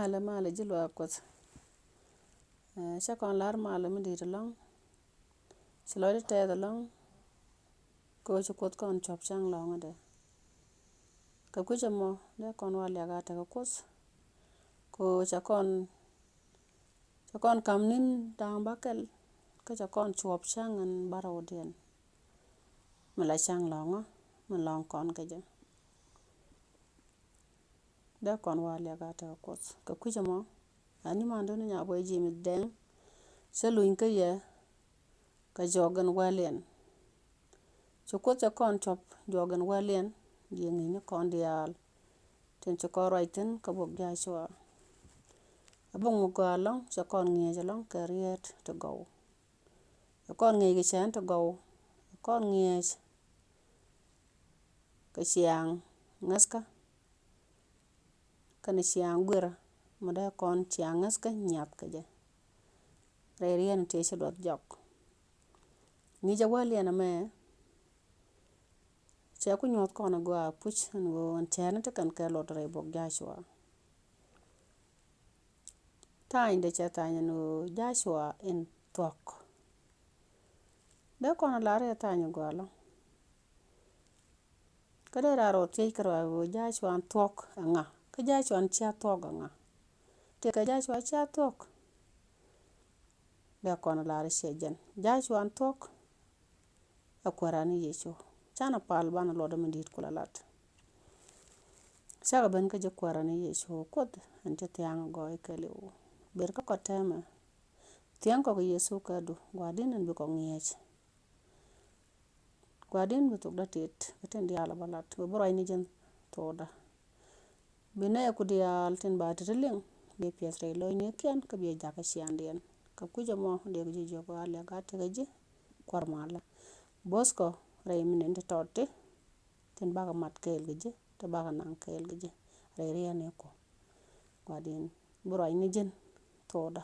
mala jilwa kwat shakon lar mala midi long sloide te long ko chukot kon chop chang long de ka kujamo ne kon wal ga ta kos ko chakon kamnin dang bakel ka chakon chop chang an barodien mala chang long long kon ka je da kon wal ga ta kos ka kujamo ani mando nya boy ji mi den seluin ka ye ka jogan walen chukot chakon chop jogan walen yengi ni kon dial ten chakoro iten ka bok ja shwa abong mo galong chakon ngi jalong ka riet to go chakon ngi ge chen to go kon ngi ka siang ngaska kana siang gwera mada kon siang ngaska nyap ka je re rien te se dot jok ni ja walen me che ku nyot kon go puch ngo chen te kan ka lot re bok ja shwa tain de che tain no ja shwa in tok de kon la re tain go lo kada ra ro te kra go ja shwa tok nga ka ja shwa cha tok nga te ka ja shwa cha tok de kon la re shejen ja shwa tok akwara ni yeso chana pal bana lo de mindit kula lat saga ben ka je kwara ni yeso kod ante tiang go ikele ber ka kotema tiang ko yeso ka do gwadin en be ko ngiyech gwadin be to datet beten dia la balat be boray ni jen toda bine ku dia alten ba teteleng be piesre lo ni ken ka be jaka siandien ka kujamo de je jogo ale ga te je kormala bosko ray minen de totte ten baga mat kel je te baga nan kel je ray riane ko gwadin boray ni jen toda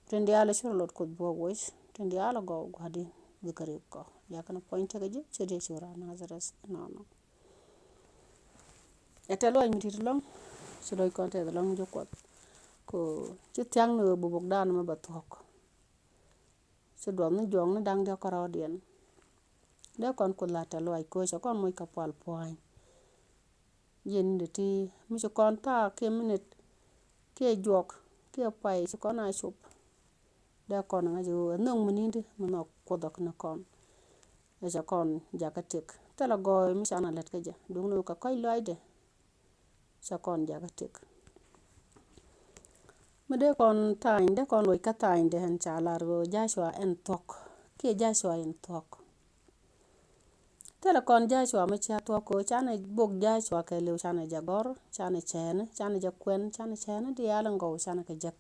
ten dia la shurlot ko bo wosh ten dia la go gwadin be karib ko yakana point ga je che de shura nazares no etelo mi tit long so doy konte long jo ko ci tiang no bubuk dan ma batok so do ni jong na dang de ko rodien de kon ko la telo ay ko so kon moy ka pal poin yen de ti mi so kon ta ke minute ke jok ke pai so kon a chup de kon nga jo nong munindi mo ko dok na kon ja kon jakatek tela go mi sana let ka ja dung no ka koy loide sa kon jakatek mede kon tain de kon loy ka tain de han chalar go jashwa en tok ke jashwa en tok tela kon jashwa ma cha tok ko chana bok jashwa ke le chana jagor chana chene chana jakwen chana chene de yala ngo chana ka jak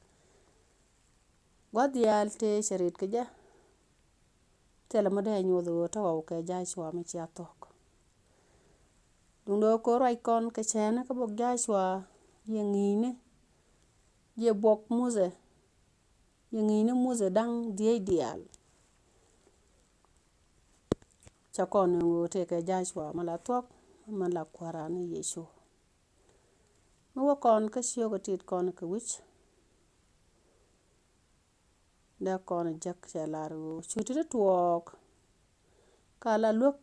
god yal te sherit ka ja tela mede nyodo to ke jashwa ma cha tok dung do ko rai kon ka chene ka bok jashwa yengine ye bok muze yengine muze dang die dial chakon ngo te ke jashwa mala tok mala kwara ni yeso mo kon ka shio ko tit kon ka wich da kon jak chalaru chuti de tuok kala luk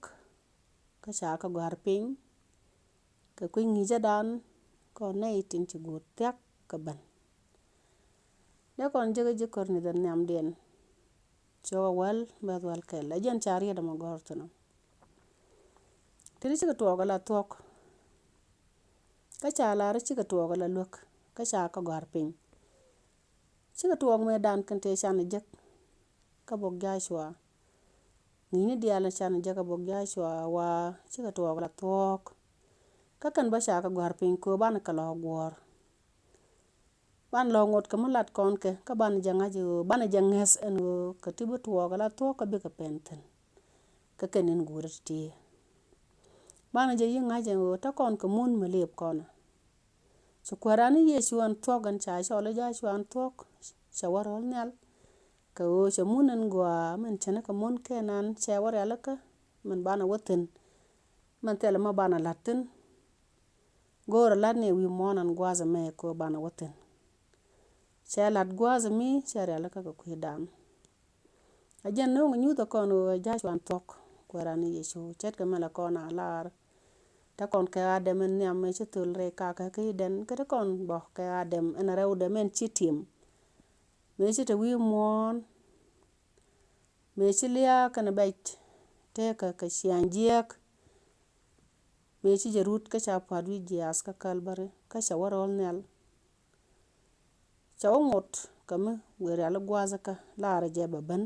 ka cha ka gar pin ka kwingi jadan kon nei tin ci gut tak ka ban de kon je kor ni dan nyam den so wal ba wal kel ajen chari da ma gortno tiri ci to la tok ka cha la ri ci to la luk ka cha ka gar pin ci to me dan kan te chan je ka bok jashwa ni dia la chan je ka bok jashwa wa ci to la tok ka kan ba cha ka gar pin ko ban ka lo gor ban lo ngot ka mulat kon ke ka ban janga jo ban janges en ka tibu to la tok ka be ka penten ka kenen gurti ban je yinga je ta kon ka mun melep kon so kwarani yesu an togan cha so le ja shu an tok shawarol nyal ka o cha munen gwa men chana ka mon kenan shawar alaka man bana woten man tele ma bana latin goro lat ne wi monan gwaza me ko bana watin che lat gwaza mi che re la ka kwi dan ajen no nyu to kono ja chwan tok ko rani yesu chet ka mala kona lar ta kon ka adem ne am che tul re ka ki den ka kon bo ka adem en rew de men chitim me che te wi mon me che lia kana bait te ka shianjiek me che jerut ka cha padwi jias ka kalbare ka cha warol nel cha ngot kama were ala gwaza ka lara je baban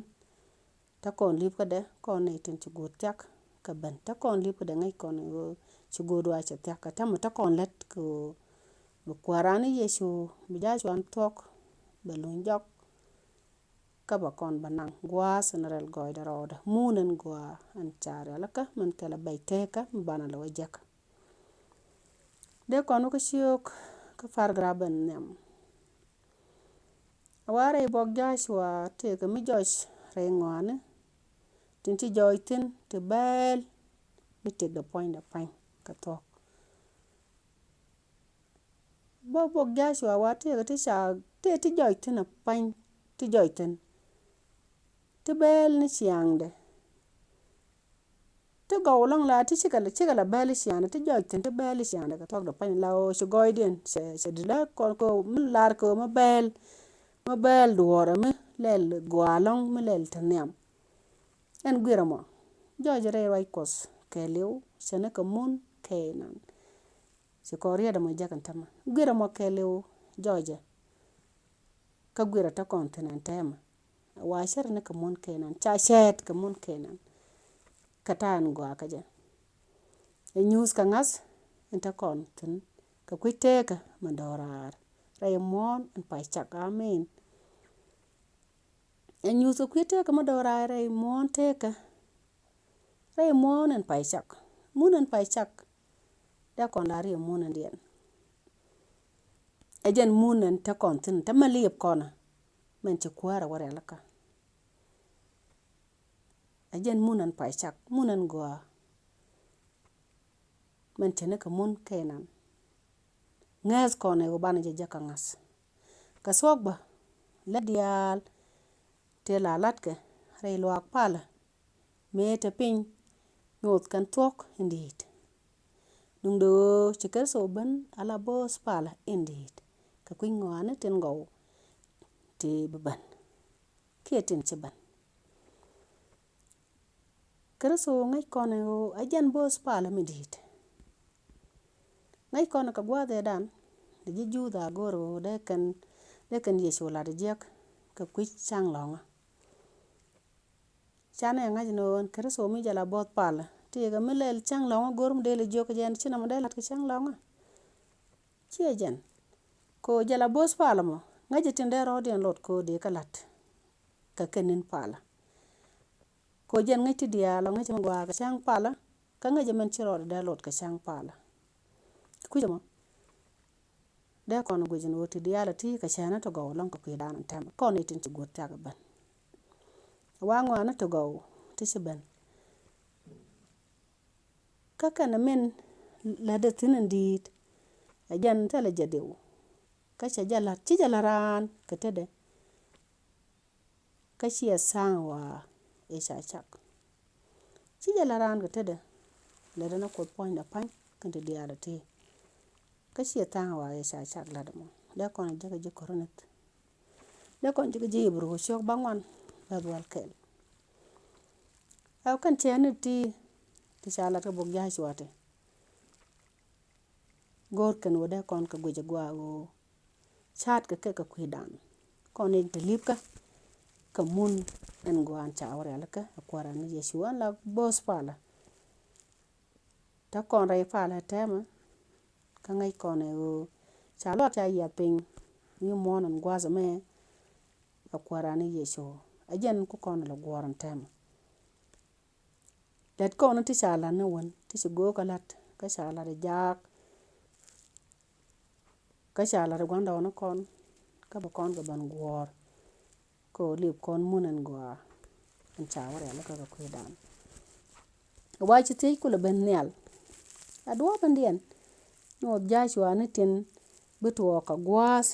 ta kon lip ka de kon ne tin ci gut yak ka ban ta kon lip ka de ngai kon ci godo a cha yak ka ta ta kon let ko bu kwarani yesu bi ja chwan tok balun jok ka ba kon banang gwas na rel goy da roda munen gwa an chare la ka man kala bayteka bana la wajak de kon ko shiok ka far graben nem ware bok joshua te ka mi josh re ngwane tin ti joytin te bel mi te the point da pan ka tok bok joshua wa te ka ti sha te ti joytin a pan ti joytin te bel ni chiangde te go long la ti chikala bel chiangde ti joytin te bel chiangde ka tok da pan la o shi goydin se de la ko mi lar ko ma bel duwara mi lel gwalong mi lel tanyam en gwira mo joje re wai kos ke lew sene ka mun kenan se korea da mo jakan tama gwira mo ke lew joje ka gwira ta continent tema wa shar ne ka mun kenan cha shet ka mun kenan katan gwa ka je e news ka ngas enta kontin ka kwiteka mandorar Raymond and Paichak amen en news kwiteka mandorar Raymond teka Raymond and Paichak munen Paichak da kon lari munen dien ejen munen ta kontin ta maliyep kona men ci kwara wara laka ejen munen Paichak munen gwa men tene ka mun kenan ngas kone go bana je jaka ngas ka sokba la dial te la latke re luak pala me te pin nyot kan tok indit dung do chiker so ban ala bos pala indit ka kuin ngwane ten go te ban ketin ci ban kerso ngai kone go ajan bos pala midit ngai kone ka gwa de dan de ju da goro de kan yeso la de jek ka kwich chang longa chane ngaji non kerso mi jala bot pala ti ga melel chang longa gorum de le jok jen china mo de lat ka chang longa chi jen ko jala bos pala mo ngaji tin de rodien lot ko de ka lat ka kenin pala ko jen ngai ti dia lo ngaji mo gwa ka chang pala ka ngaji men chi rod de lot ka chang pala ku jamo de kon go jin woti dia la ti ka chana to go long ko dan tam ko ne tin ci got ta ga ban wa ngwana to go ti ci ban ka kana men la de tin ndit ajan ta la jadew ka cha jala ci jala ran ka tede ka ci sanwa e cha chak ci jala ran ka tede le dana ko point da pan kan de dia la ti ka ci sanwa e cha chak la de mo de kon jaga je koronet de kon jaga je bro shok bangwan la wal kel aw kan chene ti shala ka bok ja chwate gor kan wada kon ka goje gwa go chat ka ka kwidan kon en telipka ka mun en gwan chawre alaka akwara ni yesu an la bos pala ta kon rai pala tema ka ngai kon e o chalo ta ya pin ni monan gwaza me akwara ni yesu ajen ku kon la gwaran tema let ko no ti shala ne won ti go kalat ka shala de jak ka shala de gwanda no kon ka ba kon ga ban gwor ko lip kon munen gwa an chawre la ka ko dan wa chi ti ku le ben nyal adwo bandien nyuɔɔt Joshua ni tin bï two kagwas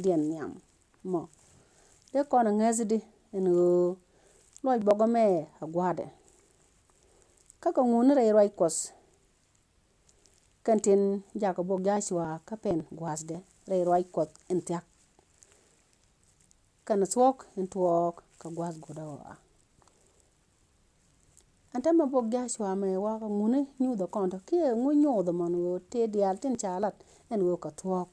diën niam mo. De kön aŋëz di ën lwöc bögö më agwadë. Ka kaŋu ni rëï rwöc kwös kën tin jakö bok Joshua ka pën gwas de rëï rwöc kwöth ën thiak. Kënë thwök ën twök kagwas guda. Antama bok Joshua më wa kaŋu ni nyutho ködë ki ŋu nyutho mën te dyal tën calat ën ka thwök.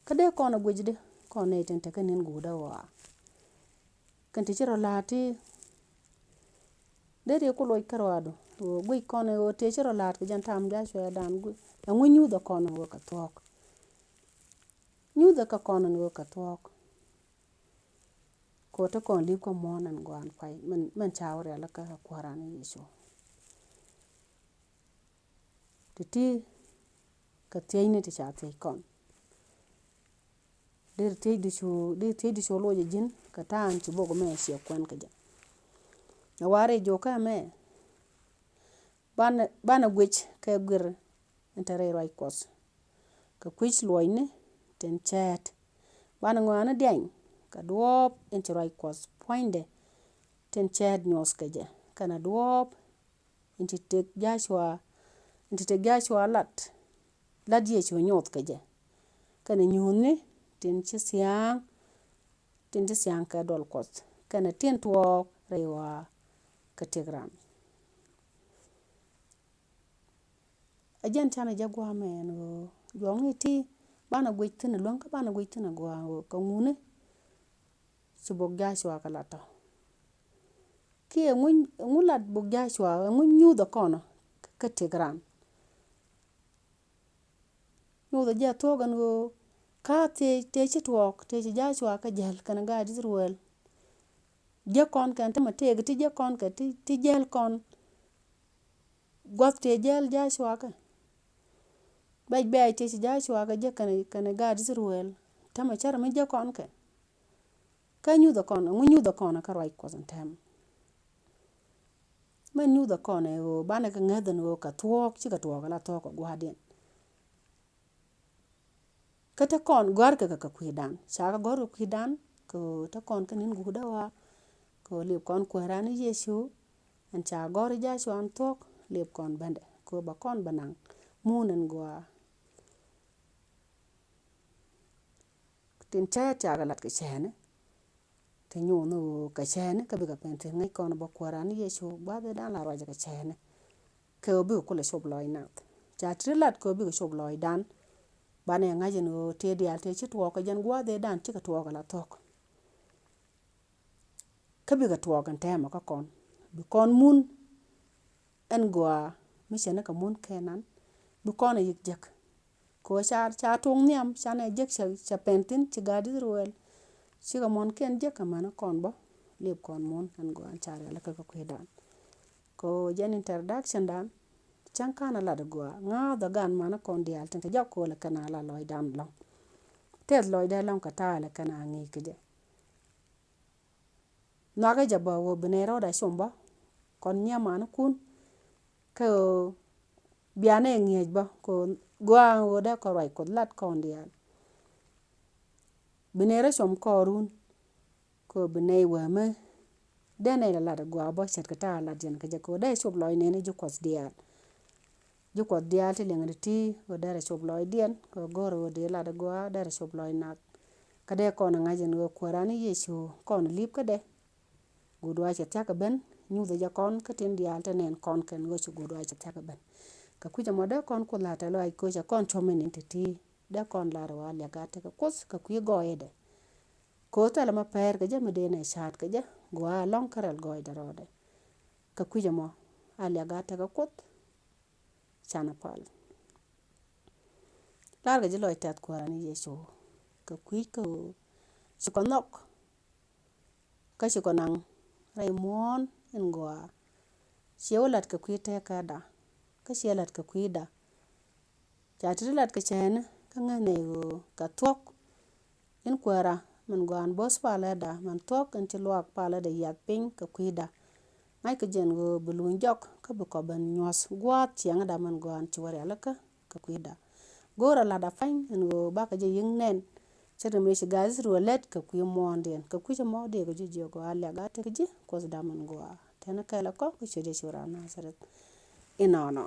Ka de kön agwic di kön na tën tëkë nen guda wa. Kën tï cï ro la tï de rye ku lwöc ka rwado gwic kön te cï ro lat kï tam Joshua dan ëŋu nyutho kön ka thwök. Nyutho ka kön ka thwök. Ko tï kön lïp ka mon ën gwan kwai mën cawa ryëla ka kwöra ni Yecu. Tïtï ka thëc ni tï ca thëc kön. Diri thëc ducu lwö jïn ka taan cï bogo më cë kwen këjë. Awara ï jükë më ba na gwic ka gwir ëntö rëï rwöc kwös. Ka kwic lwöc ni tën cët. Ba na ŋö ni dyëng ka dwöp ëntö rwöc kwös pwöny de tën cët nyös këjë. Këna dwöp ëntö tek Joshua lat Yecu nyuth këjë. Kënë nyuth ni tën cï cyang ka döl kwöth. Kënë tyën twök rëï wa ka tegram. Ajen can ëjë gwa më jö ngë tï ba na gwic thïn lweng ka ba na gwic thïn gwa kaŋu ni cë bok Joshua ka latö. Ki ëŋu lat bok Joshua ëŋu nyutho könë ka tegram. Nyutho jö athwök ka te cï twök te cï Joshua ka jël kënë ga Israel. Jë kön kënë tï ma tegi tï jë kön tï jël kön. Göth te jël Joshua ka. Bëc te cï Joshua ka jë kënë ga Israel. Tama carö më jë kön ke. Ka nyutho kön ëŋu nyutho kön ka rwöc kwöth ëntëm. Më nyutho kön ba na k'ëŋëthë ka thwök cë ka twökö l'atho ka gwa dyën. Kete kön gwarë kï ka kwï dan. Ca ka görü ka kwï dan të kön ka nen guda wa. Ko lïp kön kwëra ni Yecu ën ca görü Joshua thwök lïp kön bëndë. Ko ba kön ba nang mun ën gwa. Tën cët ca ka lat kïcënë të nyu kïcënë ka bï ka pën thïn ngec kön ba kwöra ni Yecu gwa dhe dan la rwöcö kïcënë. Ke bï kulu ëcüp löö nath. Ca tïdï lat ko bï k'ëcüp löö dan. Ba na ëŋac te dyal te cï twök këjën gwa dhe dan cë ka twökö l'atök. Ka bï ka twök ëntëm ka kön. Bï kön mun ën gwa më cënë ka mon Kenan. Bï kön ëyïk jëk. Ko ca tüng niam can ëjëk ca pën thïn cë ga Israel. Cë ka mon ken jëk mënë kön bö lïp kön mon ën gwa ca ryëla ka kwï dan. Ko jën introduction dan can kana lat gwa ŋa dhö mënë kön dyal tën tëjö ko lëkënë la löö dan löng. Tëth löö de löng ka taa lëkënë ngï këjë. Nwakë ja ba bïnërë öd acüm bö. Kön nyia manö kun ka bïane ngec bö gwa de ka rwöc koth lat kön dyal. Bïnërë cüm körun ko bïnë wëmë de na ïlat gwa bö cët kï taa lat jën këjë ko de ëcüp löö nene juköth dyal. Juköth dyal tï lyero tï deri ëcüp löö dyën ko görü de lat gwa deri ëcüp löö nath. Ka de kön ëŋac kwöra ni Yecu kön lïp këdë. Gudwa cë thyak këbën nyutho jö kön ka tin dyal të nën kön kën cë gudwa cë thyak këbën. Ka kwï mo de kön kuth lat lwak ko ca kön cömë nïn tïtï de kön larë wa lyagï atëka kuth ka kwï göë de. Ko thëlë më për këjë më de na ïcat këjë gwa löng kërë göë dërö de. Ka kwï mo lyagï atëka kuth can apol. Larë këjë löö tëth kwöra ni Yecu ka kwï cï nök ka cï nang rëï mwön ën gwa. Ceu lat ka kwï tëk ada. Ka ce lat ka kwï da. Ca tïdï lat këcënë ka ngë ka thwök ën kwëra mën gwan bös palë ada mën thwök ën cï lwak palë ada yath pïny ka kwï da. ngai ka jen go bulun jok ka bu ko ban nyos gwat chiang da man gwan chwar ya laka ka kwida gora la da fan en go ba ka je yin nen chere me shi gaz ru let ka kwi monden ka kwi mo de go je go ala ga te je ko da man go ta na ka la ko ku che de shura na sarat ina na